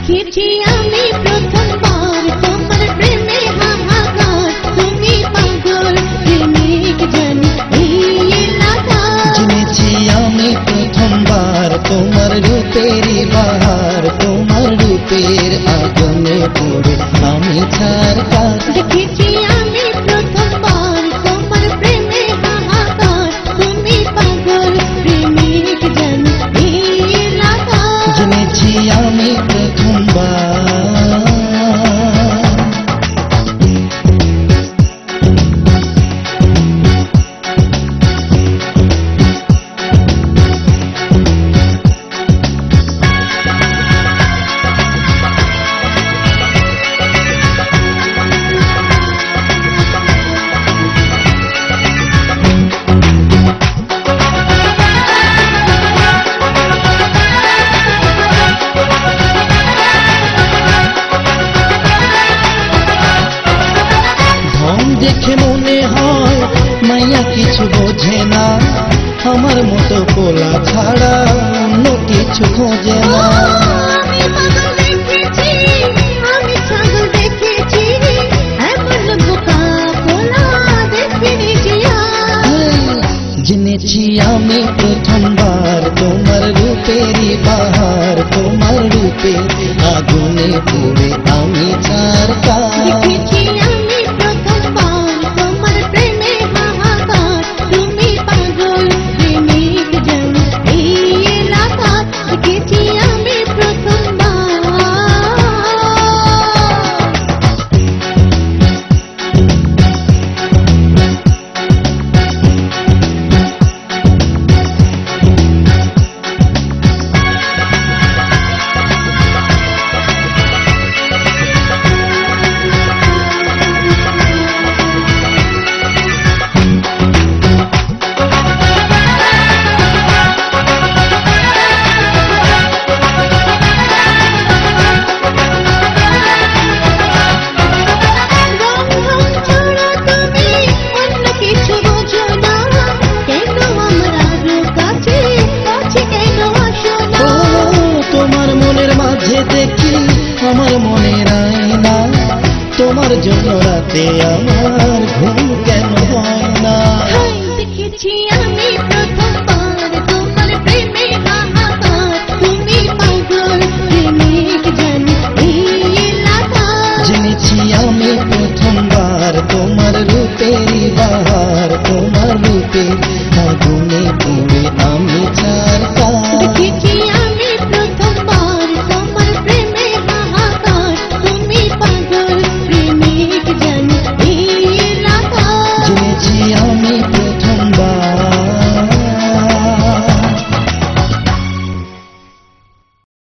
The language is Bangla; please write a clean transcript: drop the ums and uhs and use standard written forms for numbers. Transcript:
দেখেছি আমি প্রথমবার তোমার প্রেমে হাহাকার, তুমি পাগল প্রেমিক জানি এই এলাকা। জেনেছি আমি প্রথমবার তোমার রূপেরই বাহার, তোমার রূপের আগুনে পড়ে আমি ছারখার। দেখেছি আমি প্রথমবার তোমার প্রেমে হাহাকার, তুমি পাগল প্রেমিক জানি এই এলাকা। জেনেছি আমি প্রথমবার। দেখে মনে হয় মাইয়া কিছু বোঝে না, আমার মতো পোলা ছাড়া অন্য কিছু খোঁজে না। আমি পাগল দেখেছি, আমি ছাগল দেখেছি, এমন বোকা পোলা দেখিনি জিয়া। জেনেছি আমি প্রথমবার তোমার রূপেরই বাহার, তোমার রূপে আগুনে পড়ে আমি ছারখার। দেখেছি আমি প্রথমবার তোমার প্রেমে হাহাকার, তুমি পাগল প্রেমিক জানি এই এলাকা। দেখেছি আমি প্রথমবার। দেখি আমার মনের আয়না, তোমার জন্য রাতে আমার ঘুম কেন